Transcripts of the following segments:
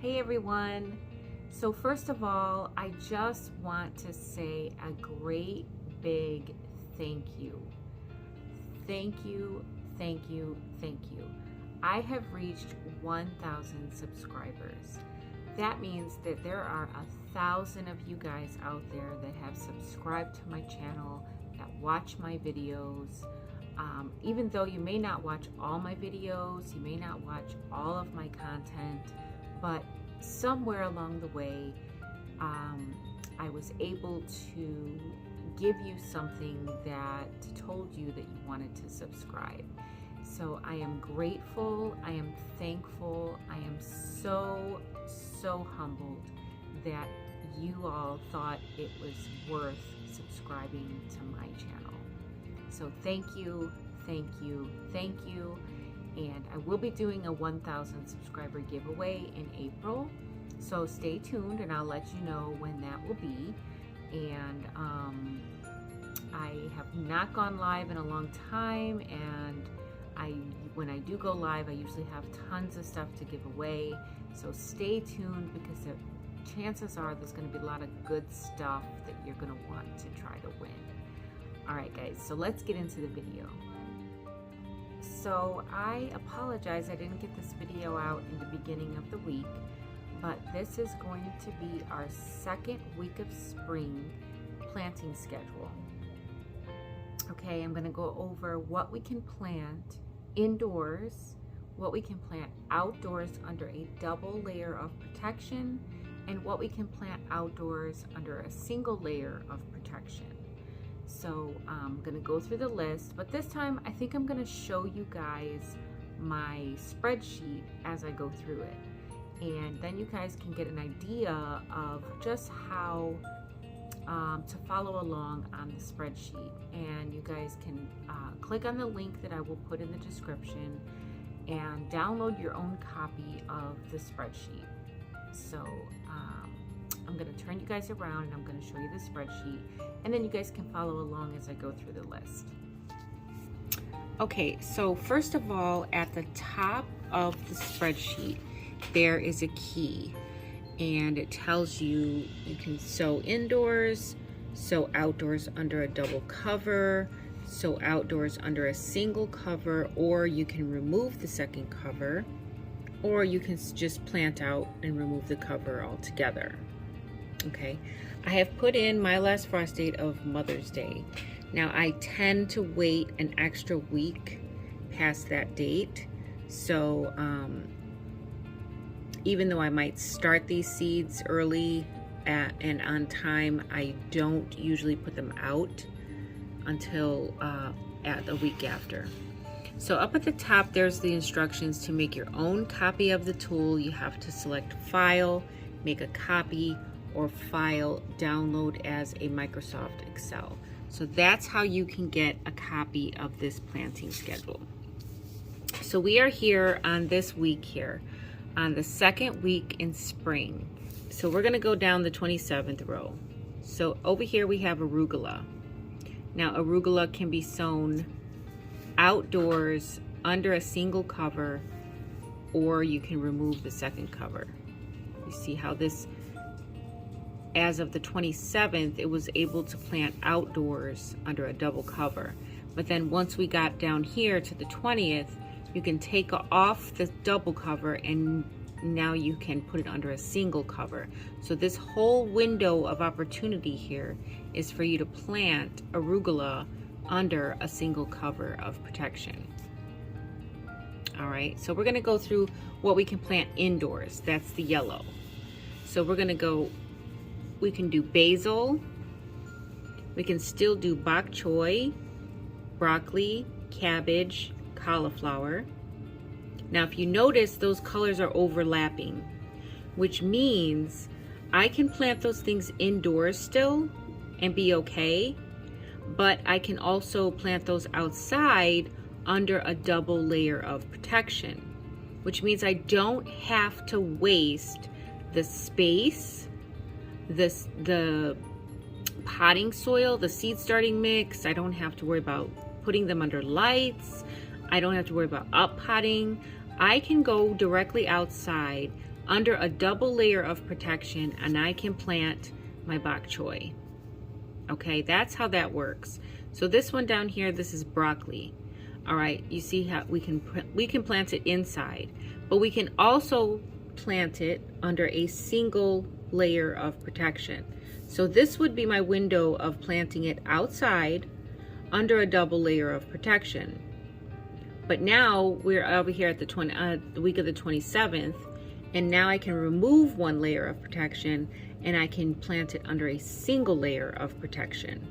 Hey everyone. So first of all, I just want to say a great big thank you. Thank you, thank you, thank you. I have reached 1,000 subscribers. That means that there are 1,000 of you guys out there that have subscribed to my channel, that watch my videos. Even though you may not watch all my videos, you may not watch all of my content, but somewhere along the way, I was able to give you something that told you that you wanted to subscribe. So I am grateful, I am thankful, I am so humbled that you all thought it was worth subscribing to my channel. So thank you, thank you, thank you. And I will be doing a 1,000 subscriber giveaway in April. So stay tuned and I'll let you know when that will be. And I have not gone live in a long time, and when I do go live, I usually have tons of stuff to give away. So stay tuned, because the chances are there's going to be a lot of good stuff that you're going to want to try to win. All right, guys, so let's get into the video. So I apologize I didn't get this video out in the beginning of the week, but this is going to be our second week of spring planting schedule. Okay, I'm going to go over what we can plant indoors, what we can plant outdoors under a double layer of protection, and what we can plant outdoors under a single layer of protection. So I'm going to go through the list, but this time I think I'm going to show you guys my spreadsheet as I go through it. And then you guys can get an idea of just how to follow along on the spreadsheet. And you guys can click on the link that I will put in the description and download your own copy of the spreadsheet. So I'm going to turn you guys around and I'm going to show you the spreadsheet, and then you guys can follow along as I go through the list. Okay, so first of all, at the top of the spreadsheet, there is a key, and it tells you you can sow indoors, sow outdoors under a double cover, sow outdoors under a single cover, or you can remove the second cover, or you can just plant out and remove the cover altogether. Okay, I have put in my last frost date of Mother's Day. Now I tend to wait an extra week past that date, so even though I might start these seeds early and on time, I don't usually put them out until at a week after. So up at the top, there's the instructions to make your own copy of the tool. You have to select File, make a copy, or File, download as a Microsoft Excel. So that's how you can get a copy of this planting schedule. So we are here on this week here, on the second week in spring. So we're gonna go down the 27th row. So over here we have arugula. Now arugula can be sown outdoors under a single cover, or you can remove the second cover. You see how this, as of the 27th, it was able to plant outdoors under a double cover. But then once we got down here to the 20th, you can take off the double cover and now you can put it under a single cover. So this whole window of opportunity here is for you to plant arugula under a single cover of protection. All right, so we're gonna go through what we can plant indoors. That's the yellow. So we're gonna go, we can do basil, we can still do bok choy, broccoli, cabbage, cauliflower. Now if you notice, those colors are overlapping, which means I can plant those things indoors still and be okay, but I can also plant those outside under a double layer of protection, which means I don't have to waste the space, the potting soil, the seed starting mix. I don't have to worry about putting them under lights. I don't have to worry about up potting. I can go directly outside under a double layer of protection and I can plant my bok choy. Okay, that's how that works. So this one down here, this is broccoli. All right, you see how we can plant it inside, but we can also plant it under a single layer of protection. So this would be my window of planting it outside under a double layer of protection. But now we're over here at the week of the 27th, and now I can remove one layer of protection and I can plant it under a single layer of protection.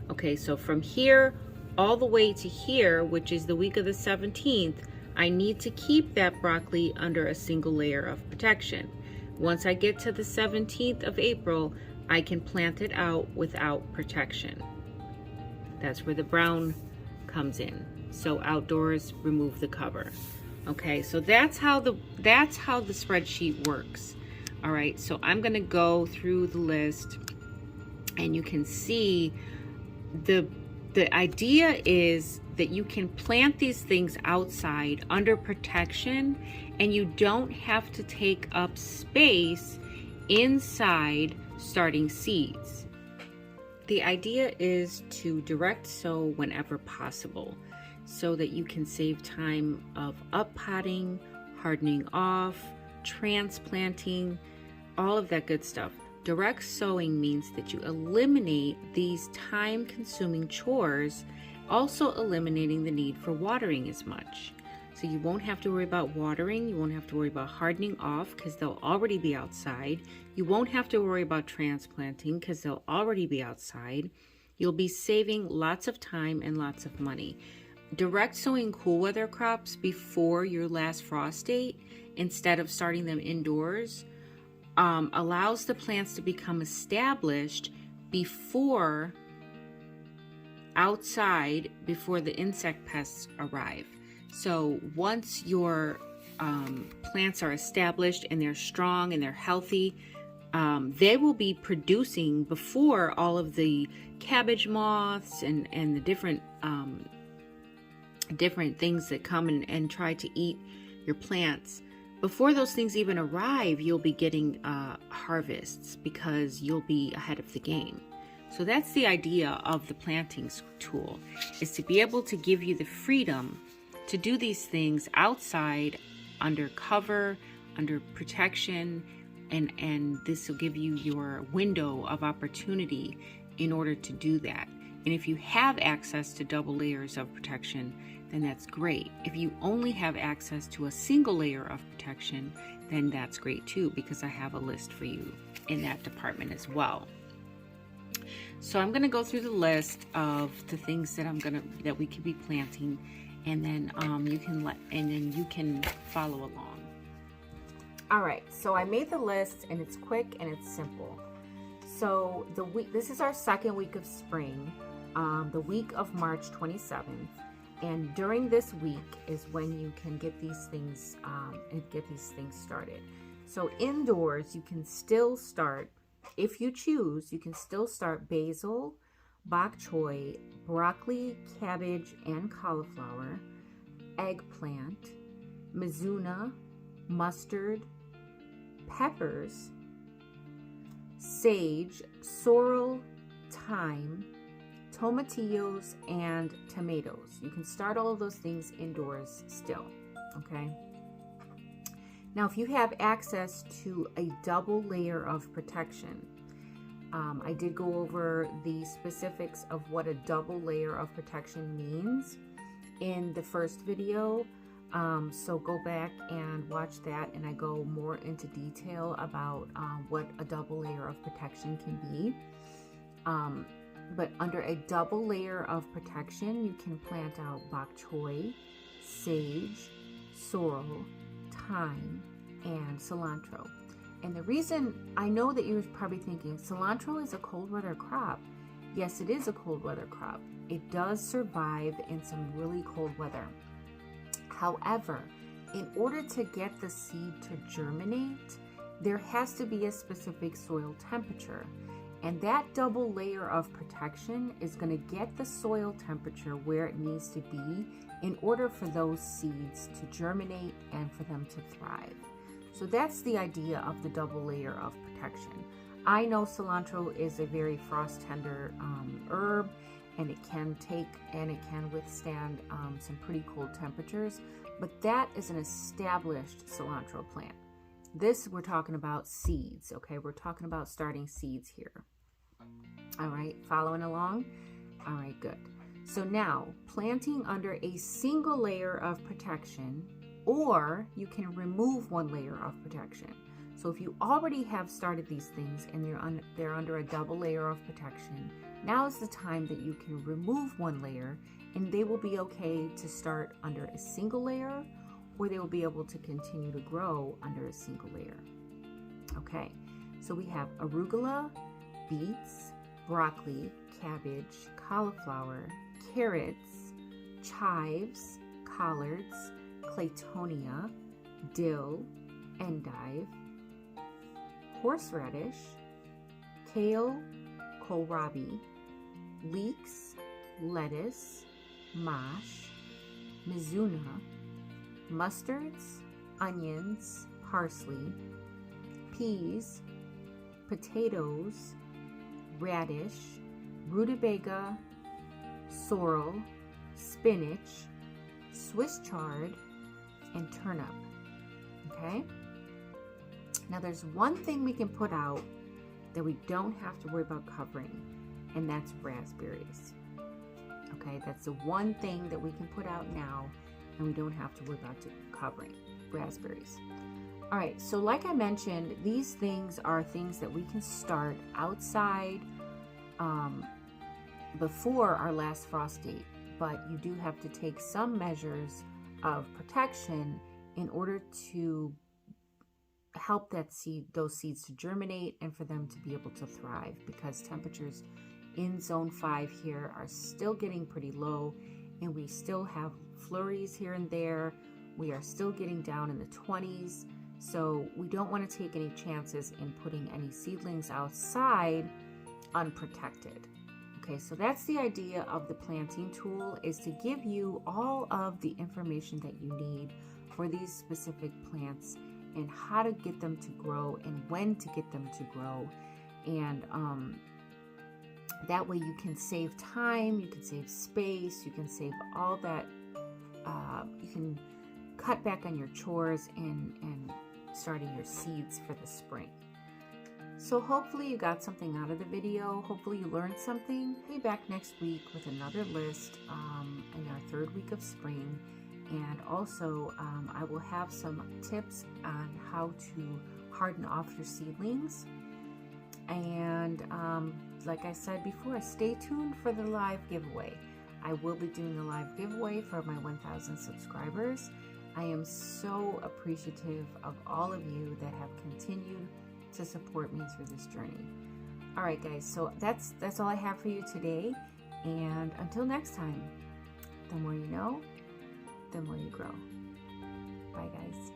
Okay, so from here all the way to here, which is the week of the 17th, I need to keep that broccoli under a single layer of protection. Once I get to the 17th of April, I can plant it out without protection. That's where the brown comes in. So outdoors, remove the cover. Okay, so that's how the spreadsheet works. All right, so I'm gonna go through the list and you can see the idea is that you can plant these things outside under protection and you don't have to take up space inside starting seeds. The idea is to direct sow whenever possible so that you can save time of up-potting, hardening off, transplanting, all of that good stuff. Direct sowing means that you eliminate these time-consuming chores, also eliminating the need for watering as much. So you won't have to worry about watering, you won't have to worry about hardening off because they'll already be outside. You won't have to worry about transplanting because they'll already be outside. You'll be saving lots of time and lots of money. Direct sowing cool weather crops before your last frost date, instead of starting them indoors, allows the plants to become established before outside, before the insect pests arrive. So once your plants are established and they're strong and they're healthy, they will be producing before all of the cabbage moths and the different things that come and try to eat your plants. Before those things even arrive, you'll be getting harvests because you'll be ahead of the game. So that's the idea of the planting tool, is to be able to give you the freedom to do these things outside, under cover, under protection, and this will give you your window of opportunity in order to do that. And if you have access to double layers of protection, then that's great. If you only have access to a single layer of protection, then that's great too, because I have a list for you in that department as well. So I'm gonna go through the list of the things that we could be planting, and then you can follow along. All right, so I made the list and it's quick and it's simple. So this is our second week of spring, the week of March 27th. And during this week is when you can get these things started. So indoors, you can still start, if you choose, you can still start basil, bok choy, broccoli, cabbage, and cauliflower, eggplant, mizuna, mustard, peppers, sage, sorrel, thyme, tomatillos, and tomatoes. You can start all of those things indoors still, okay? Now, if you have access to a double layer of protection, I did go over the specifics of what a double layer of protection means in the first video. So go back and watch that, and I go more into detail about what a double layer of protection can be. But under a double layer of protection, you can plant out bok choy, sage, sorrel, thyme, and cilantro. And the reason, I know that you're probably thinking, cilantro is a cold weather crop. Yes, it is a cold weather crop. It does survive in some really cold weather. However, in order to get the seed to germinate, there has to be a specific soil temperature. And that double layer of protection is going to get the soil temperature where it needs to be in order for those seeds to germinate and for them to thrive. So that's the idea of the double layer of protection. I know cilantro is a very frost tender herb, and it can withstand some pretty cold temperatures, but that is an established cilantro plant. This, we're talking about seeds, okay? We're talking about starting seeds here. All right, following along? All right, good. So now, planting under a single layer of protection, or you can remove one layer of protection. So if you already have started these things and they're under a double layer of protection, now is the time that you can remove one layer, and they will be okay to start under a single layer, or they will be able to continue to grow under a single layer. Okay, so we have arugula, beets, broccoli, cabbage, cauliflower, carrots, chives, collards, claytonia, dill, endive, horseradish, kale, kohlrabi, leeks, lettuce, mash, mizuna, mustards, onions, parsley, peas, potatoes, radish, rutabaga, sorrel, spinach, Swiss chard, and turnip. Okay? Now there's one thing we can put out that we don't have to worry about covering, and that's raspberries. Okay, that's the one thing that we can put out now and we don't have to worry about covering, raspberries. All right, so like I mentioned, these things are things that we can start outside before our last frost date, but you do have to take some measures of protection in order to help those seeds to germinate and for them to be able to thrive, because temperatures in zone 5 here are still getting pretty low, and we still have flurries here and there. We are still getting down in the 20s, so we don't want to take any chances in putting any seedlings outside unprotected. Okay, so that's the idea of the planting tool, is to give you all of the information that you need for these specific plants and how to get them to grow and when to get them to grow. And that way you can save time, you can save space, you can save all that, you can cut back on your chores and starting your seeds for the spring. So hopefully you got something out of the video. Hopefully you learned something. I'll be back next week with another list in our 3rd week of spring. And also I will have some tips on how to harden off your seedlings. And like I said before, stay tuned for the live giveaway. I will be doing a live giveaway for my 1,000 subscribers. I am so appreciative of all of you that have continued to support me through this journey. All right, guys, so that's all I have for you today. And until next time, the more you know, the more you grow. Bye, guys.